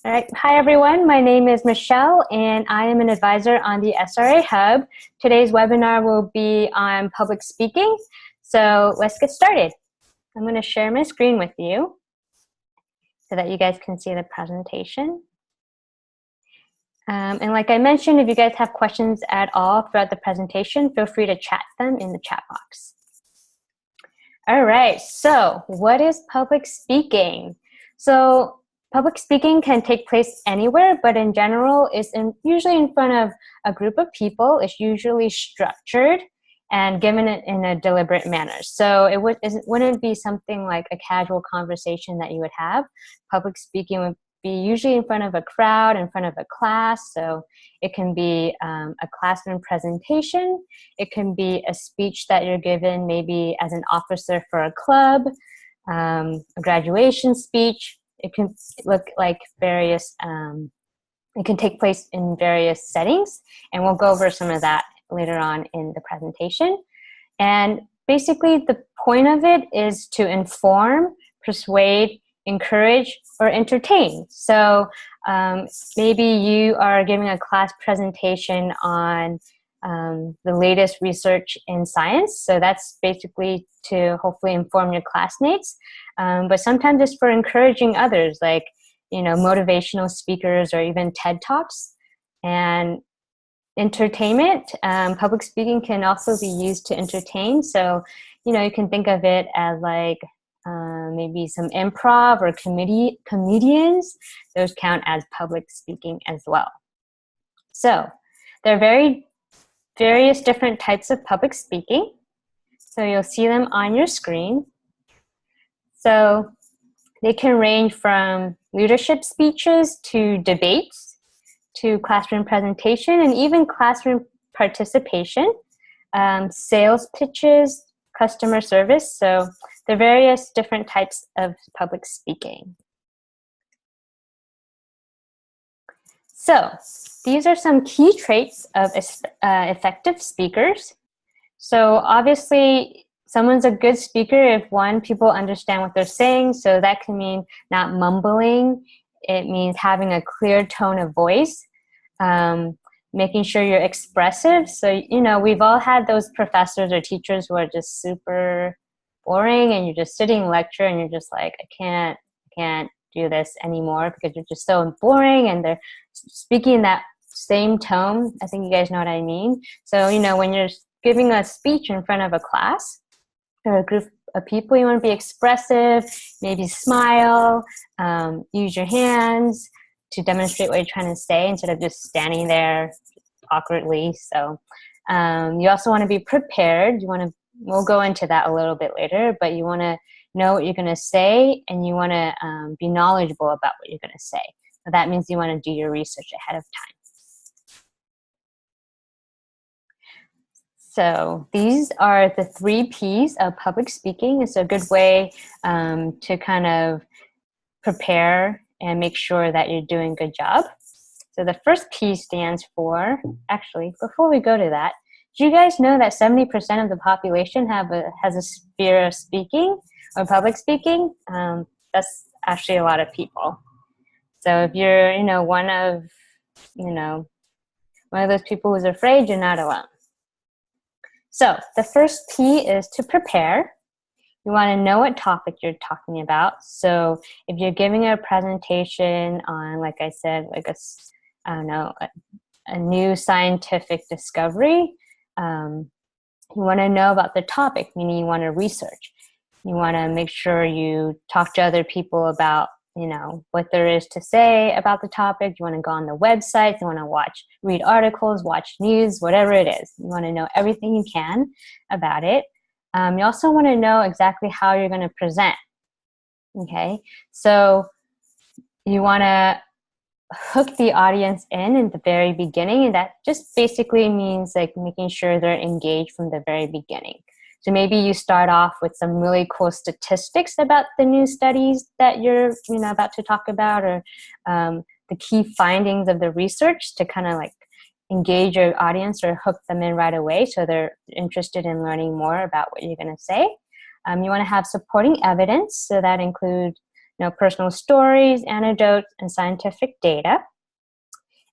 All right. Hi, everyone. My name is Michelle, and I am an advisor on the SRA Hub. Today's webinar will be on public speaking. So let's get started. I'm going to share my screen with you so that you guys can see the presentation. And like I mentioned, if you guys have questions at all throughout the presentation, feel free to chat them in the chat box. All right. So what is public speaking? So public speaking can take place anywhere, but in general, it's usually in front of a group of people. It's usually structured and given it in a deliberate manner. So it wouldn't be something like a casual conversation that you would have. Public speaking would be usually in front of a crowd, in front of a class. So it can be a classroom presentation. It can be a speech that you're given maybe as an officer for a club, a graduation speech. It can look like various, it can take place in various settings, and we'll go over some of that later on in the presentation. And basically the point of it is to inform, persuade, encourage, or entertain. So maybe you are giving a class presentation on the latest research in science. So that's basically to hopefully inform your classmates. But sometimes it's for encouraging others, like, you know, motivational speakers or even TED Talks. And entertainment, public speaking can also be used to entertain. So, you know, you can think of it as like maybe some improv or comedians. Those count as public speaking as well. So there are various different types of public speaking. So you'll see them on your screen. So they can range from leadership speeches to debates to classroom presentation and even classroom participation, sales pitches, customer service. So there are various different types of public speaking. So these are some key traits of effective speakers. So obviously, someone's a good speaker if, one, people understand what they're saying. So that can mean not mumbling. It means having a clear tone of voice, making sure you're expressive. So, you know, we've all had those professors or teachers who are just super boring, and you're just sitting in lecture and you're just like, I can't do this anymore because you're just so boring, and they're speaking that same tone. I think you guys know what I mean. So, you know, when you're giving a speech in front of a class or a group of people, you want to be expressive, maybe smile, use your hands to demonstrate what you're trying to say instead of just standing there awkwardly. So you also want to be prepared. We'll go into that a little bit later, but you want to know what you're going to say, and you want to be knowledgeable about what you're going to say. So that means you want to do your research ahead of time. So these are the 3 P's of public speaking. It's a good way to kind of prepare and make sure that you're doing a good job. So the first P stands for, actually, before we go to that, do you guys know that 70% of the population has a fear of speaking or public speaking? That's actually a lot of people. So if you're, you know, one of those people who's afraid, you're not alone. So the first P is to prepare. You want to know what topic you're talking about. So if you're giving a presentation on, like I said, like a new scientific discovery, you want to know about the topic, meaning you want to research. You want to make sure you talk to other people about, you know, what there is to say about the topic. You want to go on the website. You want to read articles, watch news, whatever it is. You want to know everything you can about it. You also want to know exactly how you're going to present. Okay, so you want to hook the audience in the very beginning, and that just basically means like making sure they're engaged from the very beginning. So maybe you start off with some really cool statistics about the new studies that you're about to talk about, or the key findings of the research to kind of like engage your audience or hook them in right away so they're interested in learning more about what you're going to say. You want to have supporting evidence, so that includes personal stories, anecdotes, and scientific data.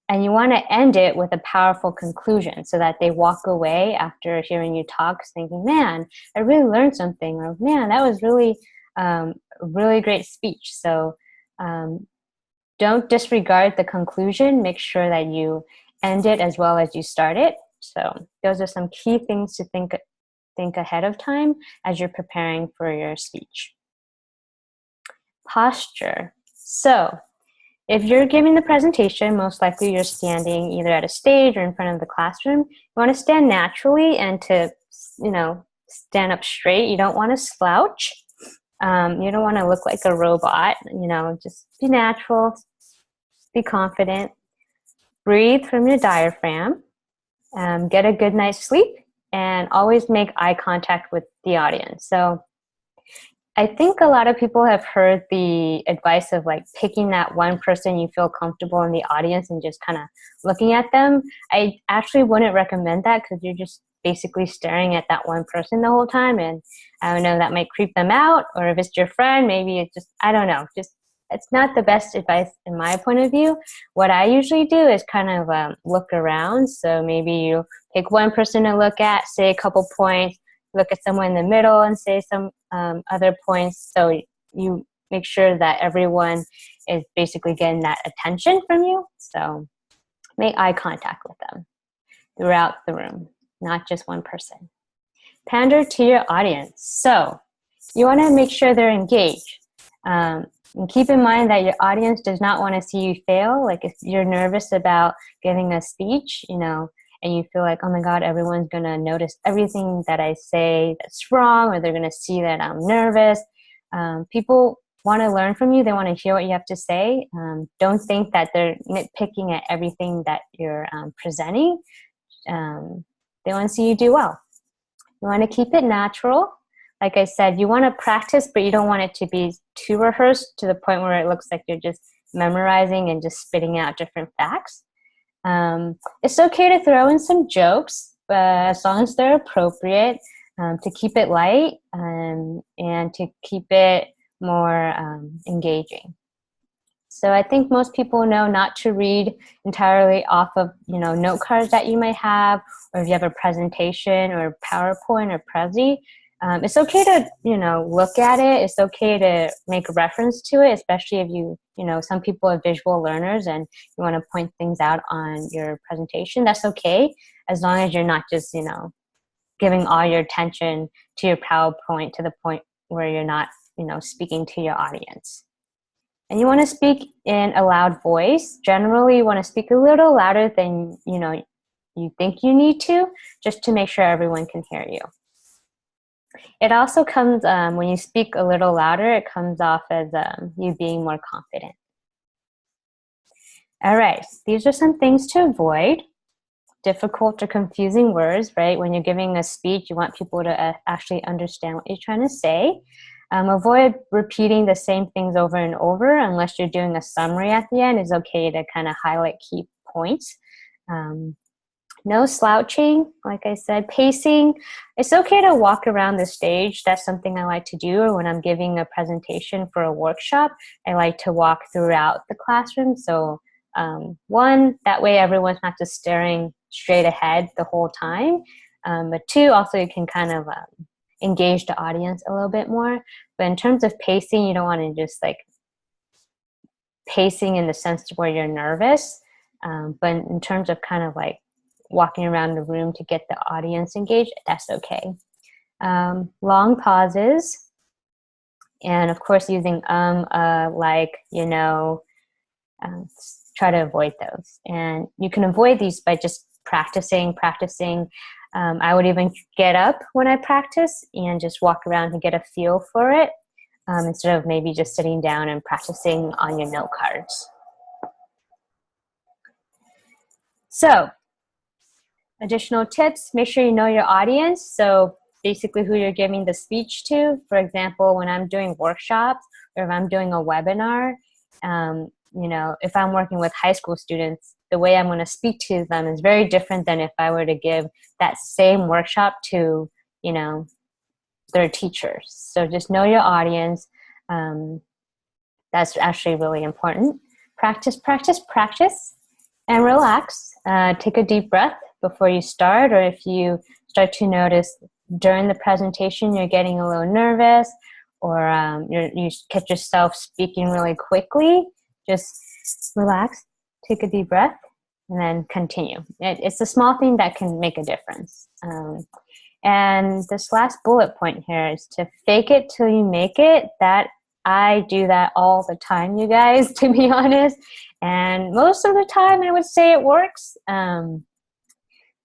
And you want to end it with a powerful conclusion so that they walk away after hearing you talk thinking, man, I really learned something, or man, that was really a really great speech. So don't disregard the conclusion. Make sure that you end it as well as you start it. So those are some key things to think ahead of time as you're preparing for your speech. Posture. So if you're giving the presentation, most likely you're standing either at a stage or in front of the classroom. You want to stand naturally and to, stand up straight. You don't want to slouch. You don't want to look like a robot. Just be natural, be confident. Breathe from your diaphragm. Get a good night's sleep, and always make eye contact with the audience. So I think a lot of people have heard the advice of like picking that one person you feel comfortable in the audience and just kind of looking at them. I actually wouldn't recommend that because you're just basically staring at that one person the whole time, and I don't know, that might creep them out. Or if it's your friend, maybe it's just, I don't know, just it's not the best advice in my point of view. What I usually do is kind of look around. So maybe you pick one person to look at, say a couple points, look at someone in the middle and say some other points. So you make sure that everyone is basically getting that attention from you. So make eye contact with them throughout the room, not just one person. Pander to your audience. So you want to make sure they're engaged. And keep in mind that your audience does not want to see you fail. Like if you're nervous about giving a speech, and you feel like, oh my God, everyone's going to notice everything that I say that's wrong, or they're going to see that I'm nervous. People want to learn from you. They want to hear what you have to say. Don't think that they're nitpicking at everything that you're presenting. They want to see you do well. You want to keep it natural. Like I said, you want to practice, but you don't want it to be too rehearsed to the point where it looks like you're just memorizing and just spitting out different facts. It's okay to throw in some jokes, but as long as they're appropriate, to keep it light and to keep it more engaging. So I think most people know not to read entirely off of note cards that you may have, or if you have a presentation or PowerPoint or Prezi. It's okay to, look at it. It's okay to make a reference to it, especially if some people are visual learners and you want to point things out on your presentation. That's okay, as long as you're not just, giving all your attention to your PowerPoint to the point where you're not, speaking to your audience. And you want to speak in a loud voice. Generally, you want to speak a little louder than, you think you need to, just to make sure everyone can hear you. It also comes, when you speak a little louder, it comes off as you being more confident. All right, these are some things to avoid. Difficult or confusing words, right? When you're giving a speech, you want people to actually understand what you're trying to say. Avoid repeating the same things over and over. Unless you're doing a summary at the end, it's okay to kind of highlight key points. No slouching, like I said. Pacing. It's okay to walk around the stage. That's something I like to do. Or when I'm giving a presentation for a workshop, I like to walk throughout the classroom. So one, that way everyone's not just staring straight ahead the whole time. But two, also you can kind of engage the audience a little bit more. But in terms of pacing, you don't want to just like pacing in the sense where you're nervous. But in terms of kind of like walking around the room to get the audience engaged, that's okay. Long pauses, and of course using like, try to avoid those. And you can avoid these by just practicing. I would even get up when I practice and just walk around to get a feel for it, instead of maybe just sitting down and practicing on your note cards. So, additional tips, make sure you know your audience. So basically who you're giving the speech to. For example, when I'm doing workshops or if I'm doing a webinar, if I'm working with high school students, the way I'm going to speak to them is very different than if I were to give that same workshop to, their teachers. So just know your audience. That's actually really important. Practice, practice, practice, and relax. Take a deep breath before you start, or if you start to notice during the presentation you're getting a little nervous, or you catch yourself speaking really quickly, just relax, take a deep breath, and then continue. It's a small thing that can make a difference. And this last bullet point here is to fake it till you make it. That I do that all the time, you guys, to be honest. And most of the time I would say it works.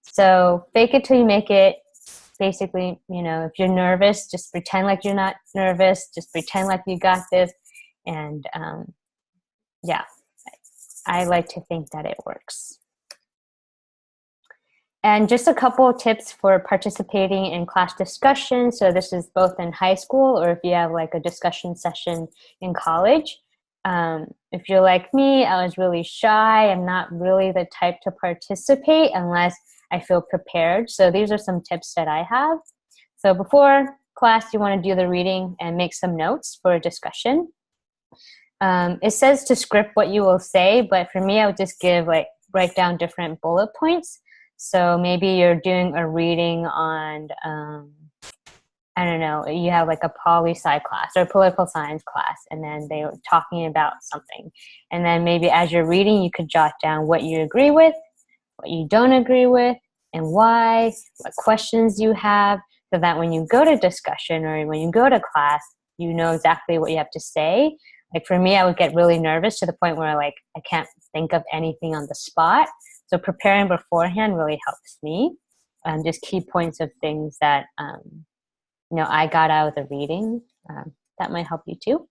So fake it till you make it. Basically, if you're nervous, just pretend like you're not nervous. Just pretend like you got this. And yeah, I like to think that it works. And just a couple of tips for participating in class discussion. So this is both in high school, or if you have like a discussion session in college. If you're like me, I was really shy. I'm not really the type to participate unless I feel prepared. So these are some tips that I have. So before class, you want to do the reading and make some notes for a discussion. It says to script what you will say, but for me, I would just write down different bullet points. So maybe you're doing a reading on, I don't know, you have like a poli-sci class or a political science class, and then they were talking about something. And then maybe as you're reading, you could jot down what you agree with, what you don't agree with, and why, what questions you have, so that when you go to discussion or when you go to class, you know exactly what you have to say. Like for me, I would get really nervous to the point where I can't think of anything on the spot. So preparing beforehand really helps me. Just key points of things that I got out of the reading. That might help you too.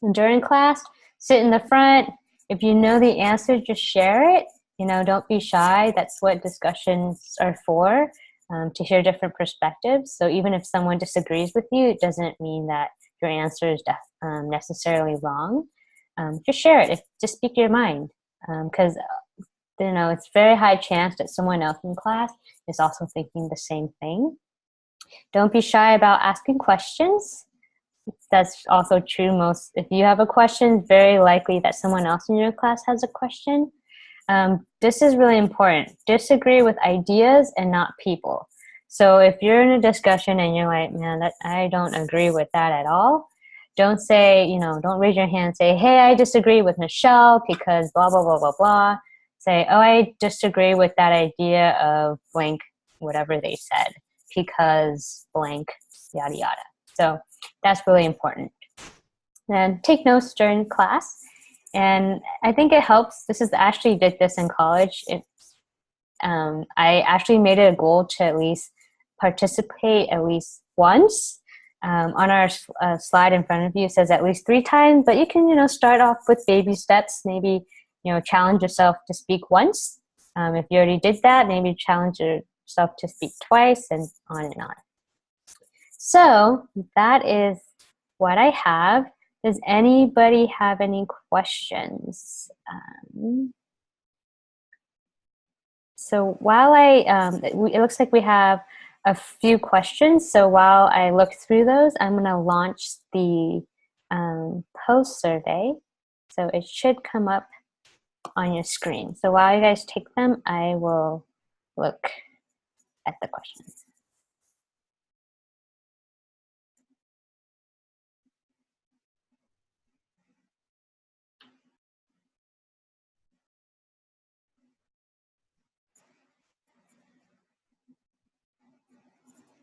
And during class, sit in the front. If you know the answer, just share it. Don't be shy. That's what discussions are for, to hear different perspectives. So even if someone disagrees with you, it doesn't mean that your answer is necessarily wrong. Just share it. Just speak your mind. Because it's very high chance that someone else in class is also thinking the same thing. Don't be shy about asking questions. That's also true. If you have a question, it's very likely that someone else in your class has a question. This is really important. Disagree with ideas and not people. So if you're in a discussion and you're like, man, I don't agree with that at all, don't say, don't raise your hand and say, hey, I disagree with Michelle because blah, blah, blah, blah, blah. Say, oh, I disagree with that idea of blank, whatever they said, because blank, yada, yada. So that's really important. And take notes during class. And I think it helps. Actually did this in college. I actually made it a goal to at least participate at least once. On our slide in front of you, it says at least 3 times, but you can, start off with baby steps. Maybe, challenge yourself to speak once. If you already did that, maybe challenge yourself to speak twice, and on and on. So that is what I have. Does anybody have any questions? So while it looks like we have a few questions. So while I look through those, I'm going to launch the post survey. So it should come up on your screen. So while you guys take them, I will look at the questions.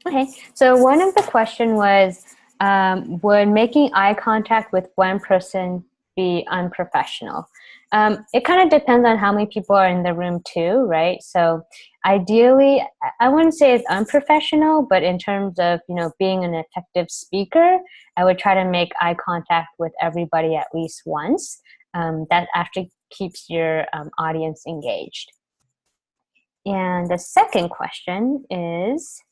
Okay, so one of the question was, would making eye contact with one person be unprofessional? It kind of depends on how many people are in the room too, right? So ideally, I wouldn't say it's unprofessional, but in terms of, being an effective speaker, I would try to make eye contact with everybody at least once. That actually keeps your audience engaged. And the second question is,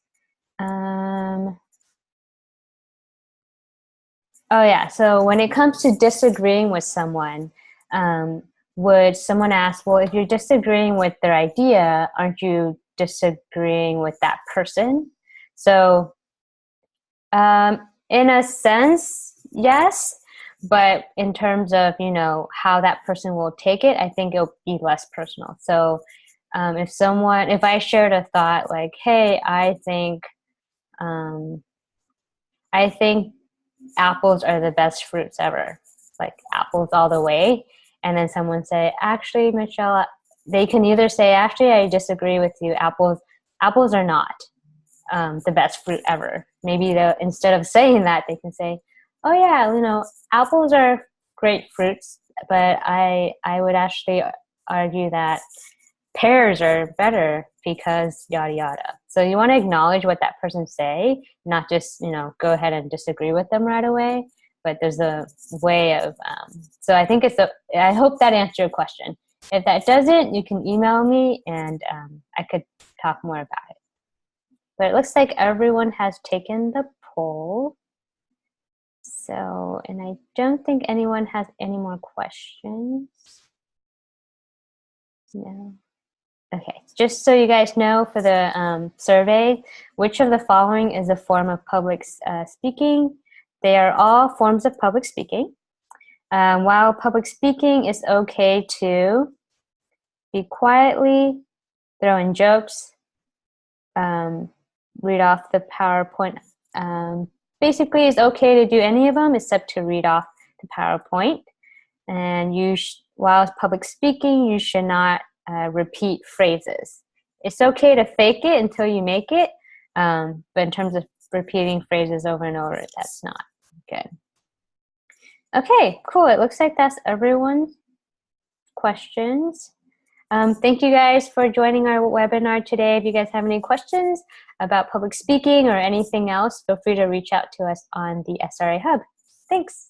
oh yeah, so when it comes to disagreeing with someone, would someone ask, well, if you're disagreeing with their idea, aren't you disagreeing with that person? So in a sense, yes, But in terms of, how that person will take it, I think it'll be less personal. So if I shared a thought like, hey, um, I think apples are the best fruits ever, like apples all the way. And then someone say, actually, Michelle, they can either say, actually, I disagree with you. Apples are not the best fruit ever. Maybe instead of saying that, they can say, oh yeah, apples are great fruits, but I would actually argue that pears are better because yada yada. So you want to acknowledge what that person say, not just go ahead and disagree with them right away. But there's a way of. So I think I hope that answered your question. If that doesn't, you can email me and I could talk more about it. But it looks like everyone has taken the poll. So, and I don't think anyone has any more questions. No. Okay, just so you guys know for the survey, which of the following is a form of public speaking? They are all forms of public speaking. While public speaking is okay to be quietly, throw in jokes, read off the PowerPoint. Basically, it's okay to do any of them except to read off the PowerPoint. And while it's public speaking, you should not repeat phrases. It's okay to fake it until you make it, but in terms of repeating phrases over and over, that's not good. Okay, cool. It looks like that's everyone's questions. Thank you guys for joining our webinar today. If you guys have any questions about public speaking or anything else, feel free to reach out to us on the SRA Hub. Thanks.